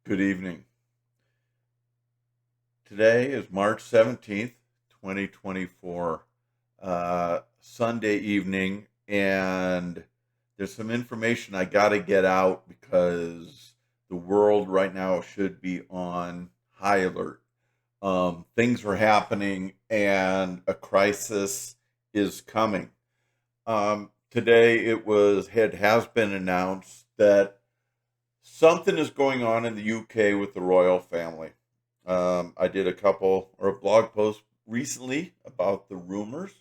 Good evening. Today is March 17th, 2024, Sunday evening, and there's some information I got to get out because the world right now should be on high alert. Things are happening, and a crisis is coming. Today it has been announced that something is going on in the UK with the royal family. I did a blog post recently about the rumors.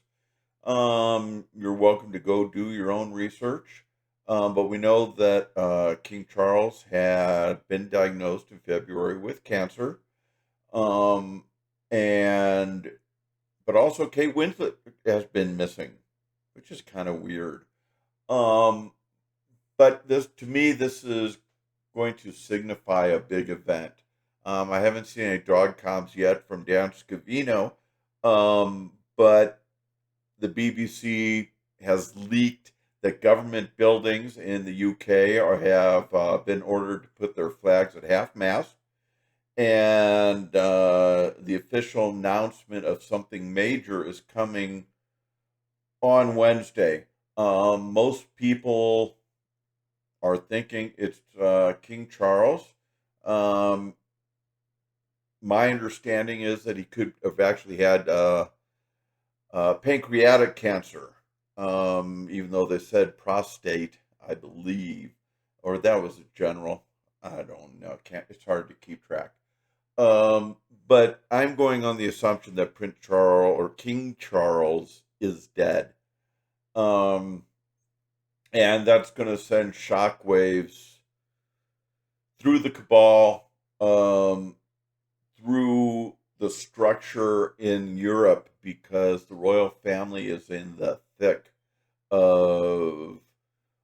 You're welcome to go do your own research. But we know that King Charles had been diagnosed in February with cancer. Um, and but also Kate Winslet has been missing, which is kind of weird. Um, but this to me, this is going to signify a big event. I haven't seen any dog comms yet from Dan Scavino, but the BBC has leaked that government buildings in the UK have been ordered to put their flags at half mast, and the official announcement of something major is coming on Wednesday. Most people are thinking it's King Charles. Um, my understanding is that he could have actually had pancreatic cancer, even though they said prostate, I believe, or that was a general. I don't know. Can't. It's hard to keep track. Um, but I'm going on the assumption that Prince Charles or King Charles is dead. Um, and that's going to send shockwaves through the cabal, through the structure in Europe, because the royal family is in the thick of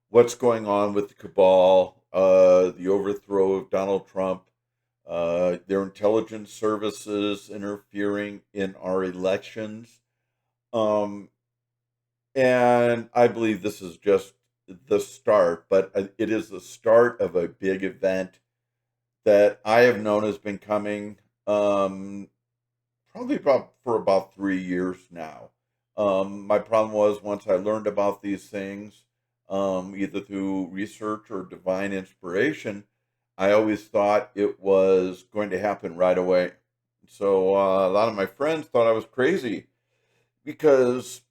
what's going on with the cabal, the overthrow of Donald Trump, their intelligence services interfering in our elections. Um, and I believe this is just the start, but it is the start of a big event that I have known has been coming probably for about 3 years now. My problem was once I learned about these things, either through research or divine inspiration, I always thought it was going to happen right away. So a lot of my friends thought I was crazy because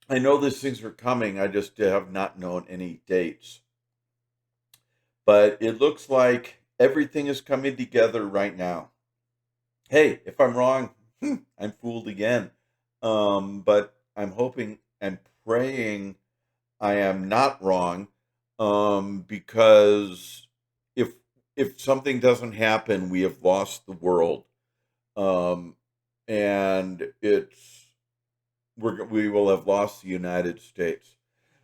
I know these things are coming. I just have not known any dates. But it looks like everything is coming together right now. Hey, if I'm wrong, I'm fooled again. But I'm hoping and praying I am not wrong. Because if if something doesn't happen, we have lost the world. Um, and we will have lost the United States.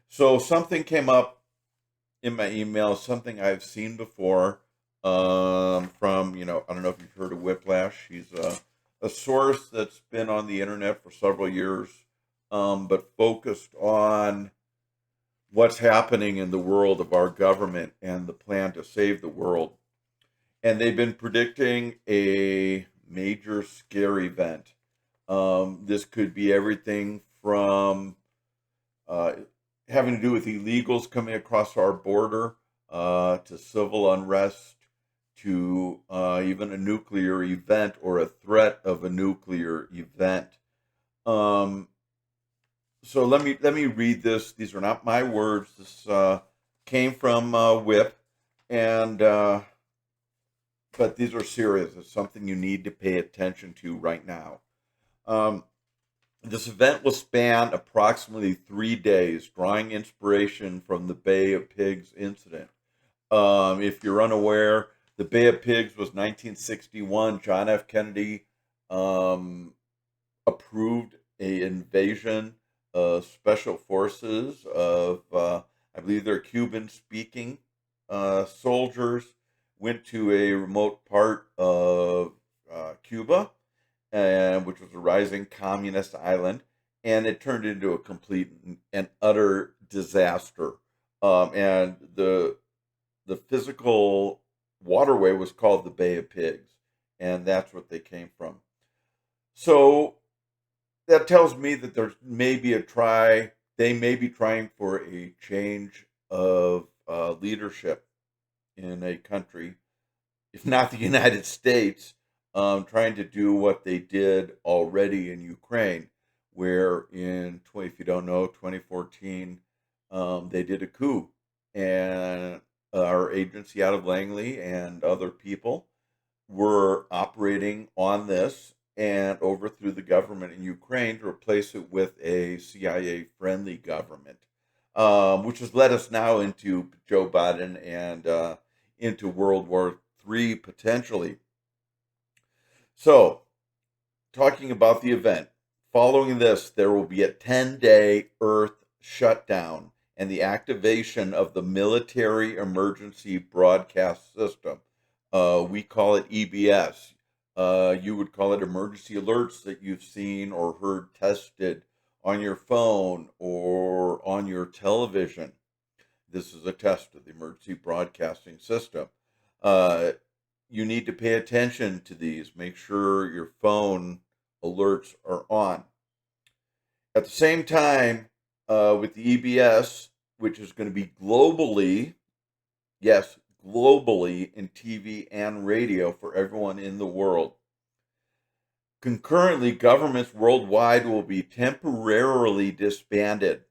So something came up in my email, something I've seen before, from, I don't know if you've heard of Whiplash. He's a source that's been on the internet for several years, but focused on what's happening in the world of our government and the plan to save the world. And they've been predicting a major scare event. This could be everything from uh, having to do with illegals coming across our border, to civil unrest, to even a nuclear event or a threat of a nuclear event. Um, so let me read this. These are not my words. This came from Whip, and but these are serious. It's something you need to pay attention to right now. Um, This event will span approximately 3 days, drawing inspiration from the Bay of Pigs incident. If you're unaware, the Bay of Pigs was 1961. John F. Kennedy um, approved a invasion of special forces of, I believe they're Cuban-speaking soldiers, went to a remote part of Cuba, and which was a rising communist island, and it turned into a complete and utter disaster. And the physical waterway was called the Bay of Pigs, and that's what they came from. So that tells me that there's maybe they may be trying for a change of leadership in a country, if not the United States, trying to do what they did already in Ukraine, where if you don't know, 2014, they did a coup, and our agency out of Langley and other people were operating on this and overthrew the government in Ukraine to replace it with a CIA-friendly government, which has led us now into Joe Biden and into World War III potentially. So, talking about the event, following this, there will be a 10-day Earth shutdown and the activation of the Military Emergency Broadcast System. We call it EBS. You would call it emergency alerts that you've seen or heard tested on your phone or on your television. This is a test of the emergency broadcasting system. You need to pay attention to these. Make sure your phone alerts are on. At the same time, with the EBS, which is going to be globally, yes, globally in TV and radio for everyone in the world. Concurrently, governments worldwide will be temporarily disbanded,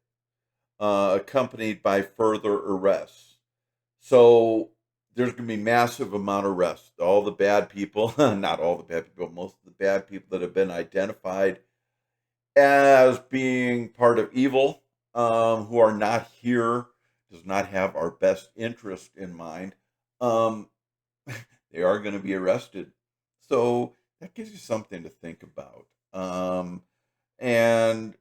accompanied by further arrests. So there's going to be massive amount of arrests. All the bad people, not all the bad people, most of the bad people that have been identified as being part of evil, who are not here, does not have our best interest in mind, they are going to be arrested. So that gives you something to think about. And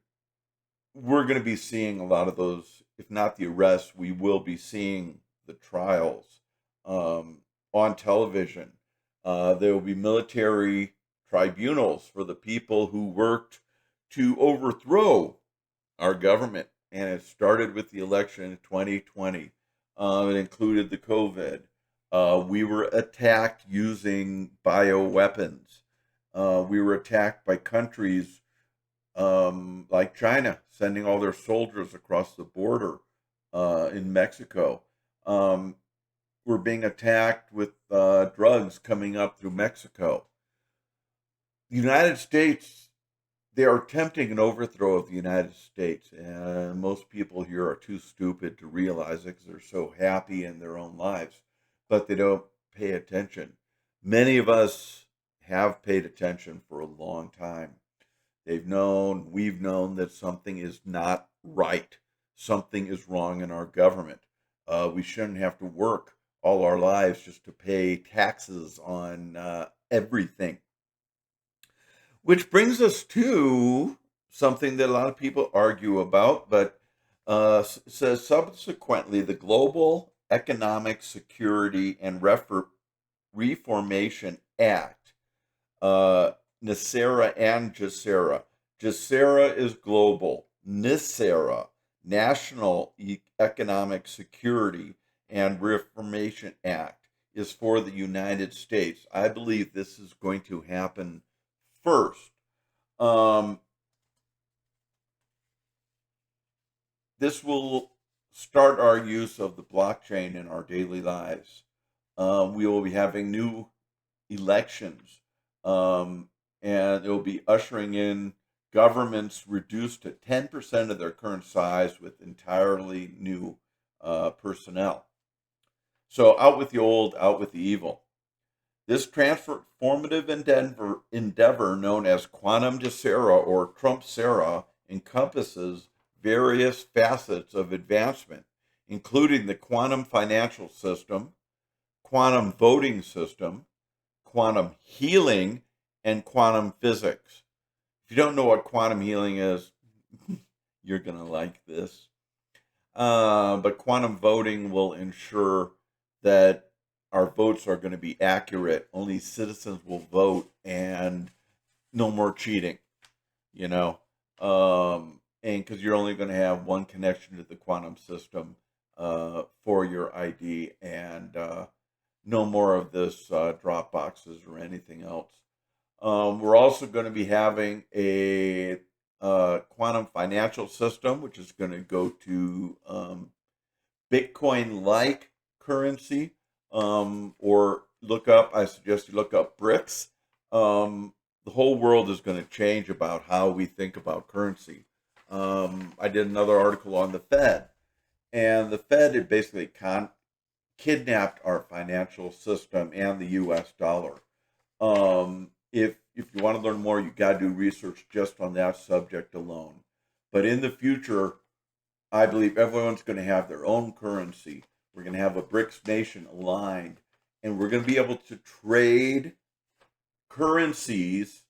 we're going to be seeing a lot of those, if not the arrests, we will be seeing the trials on television. There will be military tribunals for the people who worked to overthrow our government. And it started with the election in 2020. It included the COVID. We were attacked using bioweapons. We were attacked by countries like China, sending all their soldiers across the border in Mexico. We're being attacked with drugs coming up through Mexico. The United States, they are attempting an overthrow of the United States, and most people here are too stupid to realize it because they're so happy in their own lives, but they don't pay attention. Many of us have paid attention for a long time. We've known that something is not right. Something is wrong in our government. We shouldn't have to work all our lives just to pay taxes on everything. Which brings us to something that a lot of people argue about, but says subsequently the Global Economic Security and Reformation Act, NESARA and GESARA. GESARA is global. NESARA, National Economic Security and Reformation Act, is for the United States. I believe this is going to happen first. This will start our use of the blockchain in our daily lives. We will be having new elections, and it will be ushering in governments reduced to 10% of their current size with entirely new personnel. So out with the old, out with the evil. This transformative endeavor known as Quantum GESARA or Trump-SARA encompasses various facets of advancement, including the quantum financial system, quantum voting system, quantum healing, and quantum physics. If you don't know what quantum healing is, you're going to like this. But quantum voting will ensure that our votes are going to be accurate. Only citizens will vote and no more cheating, and because you're only going to have one connection to the quantum system for your ID and no more of this drop boxes or anything else. We're also going to be having a quantum financial system, which is going to go to Bitcoin-like currency, or I suggest you look up BRICS. The whole world is going to change about how we think about currency. I did another article on the Fed, and the Fed had basically kidnapped our financial system and the U.S. dollar. If you want to learn more, you got to do research just on that subject alone. But in the future, I believe everyone's going to have their own currency. We're going to have a BRICS nation aligned, and we're going to be able to trade currencies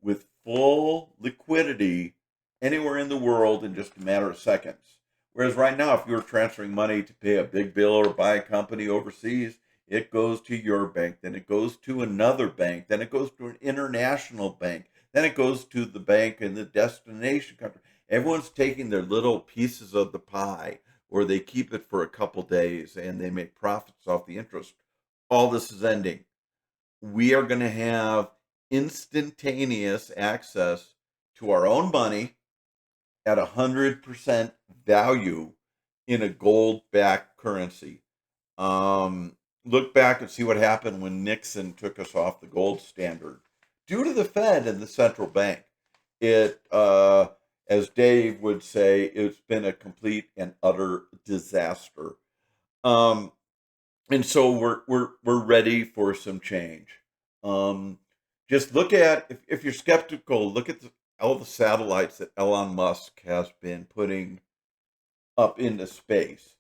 with full liquidity anywhere in the world in just a matter of seconds. Whereas right now, if you're transferring money to pay a big bill or buy a company overseas, it goes to your bank, then it goes to another bank, then it goes to an international bank, then it goes to the bank in the destination country. Everyone's taking their little pieces of the pie, or they keep it for a couple days and they make profits off the interest. All this is ending. We are going to have instantaneous access to our own money at 100% value in a gold-backed currency. Look back and see what happened when Nixon took us off the gold standard. Due to the Fed and the central bank, it, as Dave would say, it's been a complete and utter disaster. And so we're ready for some change. Just look at, if you're skeptical, look at all the satellites that Elon Musk has been putting up into space.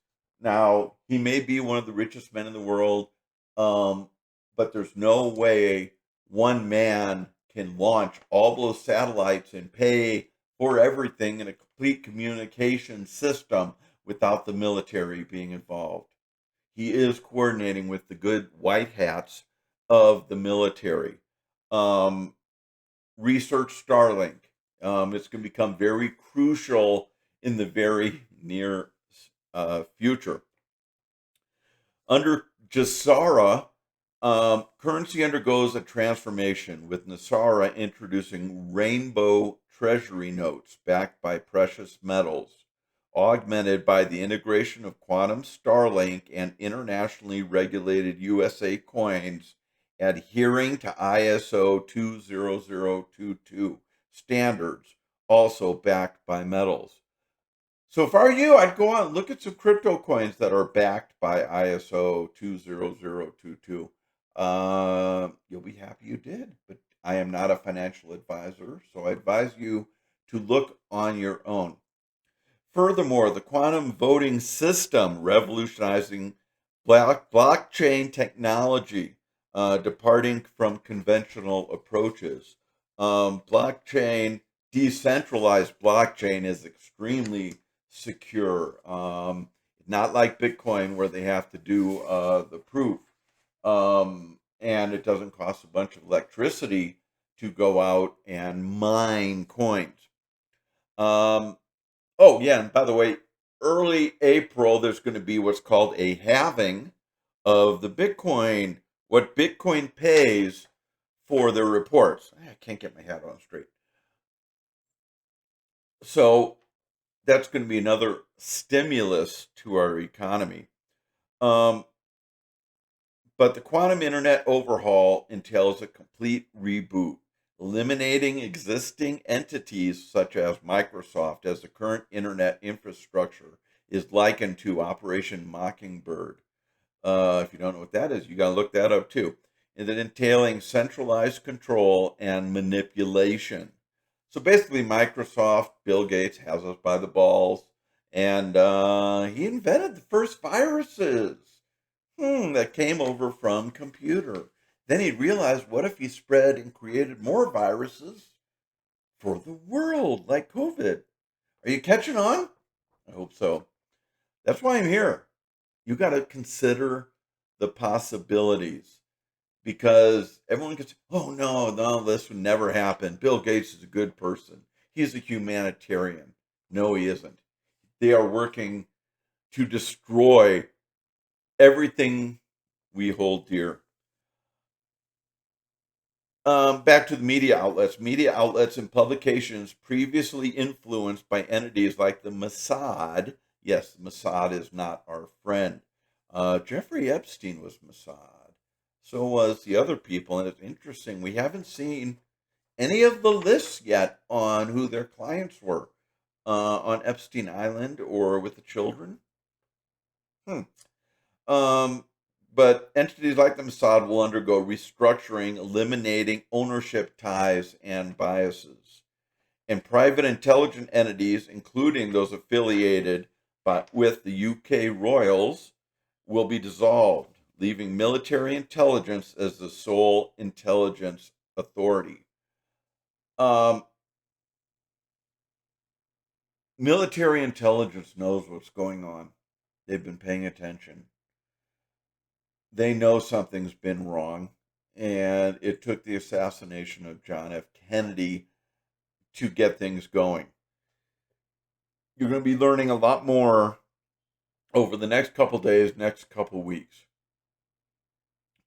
Now, he may be one of the richest men in the world, but there's no way one man can launch all those satellites and pay for everything in a complete communication system without the military being involved. He is coordinating with the good white hats of the military. Research Starlink. It's going to become very crucial in the very near future. Under Jassara, currency undergoes a transformation, with Nasara introducing rainbow treasury notes backed by precious metals, augmented by the integration of quantum Starlink and internationally regulated USA coins adhering to ISO 20022 standards, also backed by metals. So if I were you, I'd go out and look at some crypto coins that are backed by ISO 20022. You'll be happy you did, but I am not a financial advisor, so I advise you to look on your own. Furthermore, the quantum voting system revolutionizing blockchain technology, departing from conventional approaches. Decentralized blockchain is extremely secure. Not like Bitcoin, where they have to do the proof. And it doesn't cost a bunch of electricity to go out and mine coins. Oh, yeah, and by the way, early April, there's going to be what's called a halving of the Bitcoin, what Bitcoin pays for their reports. I can't get my hat on straight. So that's going to be another stimulus to our economy. But the quantum internet overhaul entails a complete reboot, eliminating existing entities such as Microsoft, as the current internet infrastructure is likened to Operation Mockingbird. If you don't know what that is, you got to look that up too. And then entailing centralized control and manipulation. So basically, Microsoft, Bill Gates has us by the balls, and he invented the first viruses that came over from computer. Then he realized, what if he spread and created more viruses for the world, like COVID? Are you catching on? I hope so. That's why I'm here. You got to consider the possibilities, because everyone gets, oh, no, this would never happen. Bill Gates is a good person. He's a humanitarian. No, he isn't. They are working to destroy everything we hold dear. Back to the media outlets. Media outlets and publications previously influenced by entities like the Mossad. Yes, the Mossad is not our friend. Jeffrey Epstein was Mossad. So was the other people. And it's interesting. We haven't seen any of the lists yet on who their clients were on Epstein Island or with the children. Hmm. Um, but entities like the Mossad will undergo restructuring, eliminating ownership ties and biases. And private intelligence entities, including those affiliated with the UK royals, will be dissolved, leaving military intelligence as the sole intelligence authority. Um, Military intelligence knows what's going on. They've been paying attention. They know something's been wrong. And it took the assassination of John F. Kennedy to get things going. You're going to be learning a lot more over the next couple days, next couple weeks.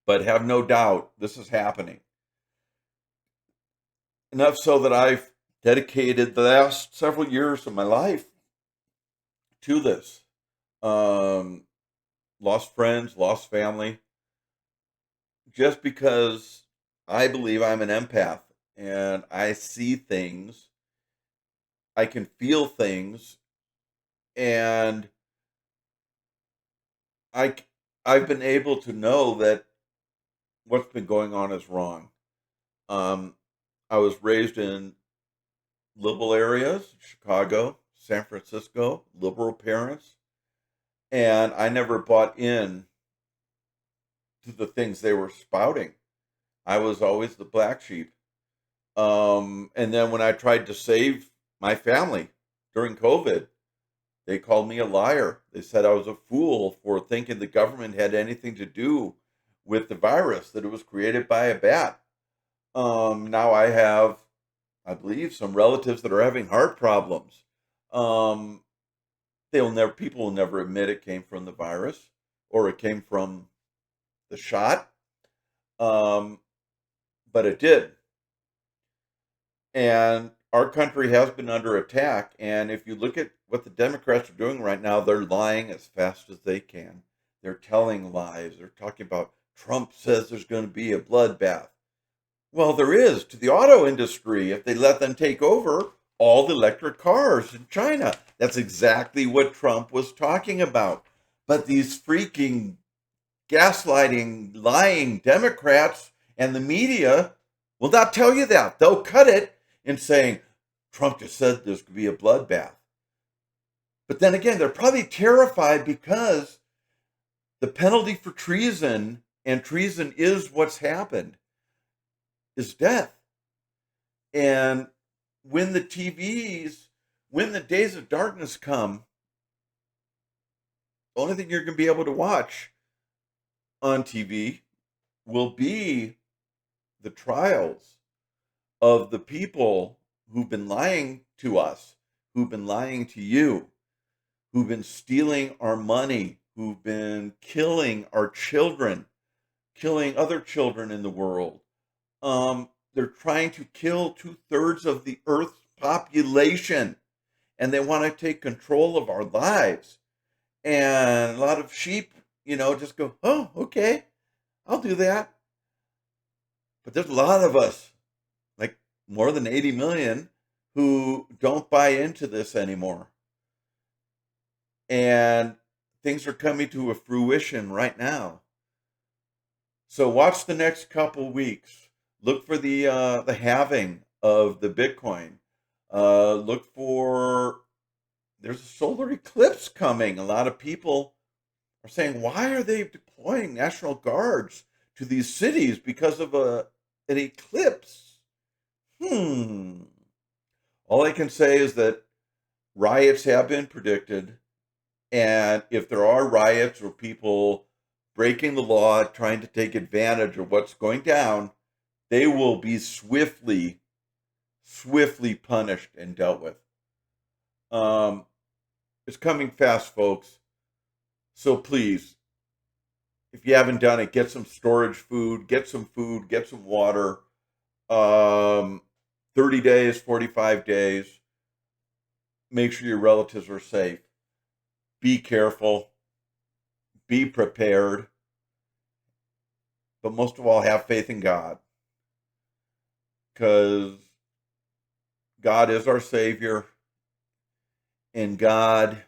But have no doubt this is happening. Enough so that I've dedicated the last several years of my life to this. Lost friends, lost family, just because I believe I'm an empath and I see things, I can feel things, and I I've been able to know that what's been going on is wrong. Um, I was raised in liberal areas, Chicago, San Francisco, liberal parents, and I never bought in to the things they were spouting. I was always the black sheep. And then when I tried to save my family during COVID, they called me a liar. They said I was a fool for thinking the government had anything to do with the virus, that it was created by a bat. Now I have, I believe, some relatives that are having heart problems. Um, people will never admit it came from the virus or it came from the shot, um, but it did. And our country has been under attack. And if you look at what the Democrats are doing right now, they're lying as fast as they can. They're telling lies. They're talking about Trump says there's going to be a bloodbath. Well, there is to the auto industry if they let them take over all the electric cars in China. That's exactly what Trump was talking about. But these freaking gaslighting, lying Democrats and the media will not tell you that. They'll cut it in saying, Trump just said there's going to be a bloodbath. But then again, they're probably terrified because the penalty for treason, and treason is what's happened, is death. And when the days of darkness come, the only thing you're going to be able to watch on TV will be the trials of the people who've been lying to us, who've been lying to you, who've been stealing our money, who've been killing our children, killing other children in the world. They're trying to kill 2/3 of the Earth's population, and they want to take control of our lives. And a lot of sheep, just go, oh, okay, I'll do that. But there's a lot of us, like more than 80 million, who don't buy into this anymore. And things are coming to a fruition right now. So watch the next couple weeks. Look for the halving of the Bitcoin. Look for there's a solar eclipse coming. A lot of people are saying, why are they deploying National Guards to these cities because of an eclipse? All I can say is that riots have been predicted. And if there are riots or people breaking the law, trying to take advantage of what's going down, they will be swiftly punished and dealt with. It's coming fast, folks. So please If you haven't done it, get some storage food, get some food, get some water. Um, 30 days, 45 days. Make sure your relatives are safe. Be careful. Be prepared. But most of all, have faith in God, because God is our Savior, and God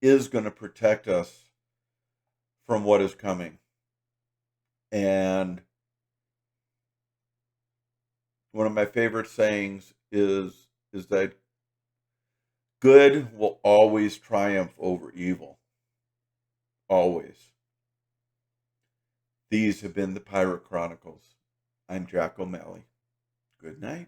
is going to protect us from what is coming. And one of my favorite sayings is that good will always triumph over evil. Always. These have been the Pirate Chronicles. I'm Jack O'Malley. Good night.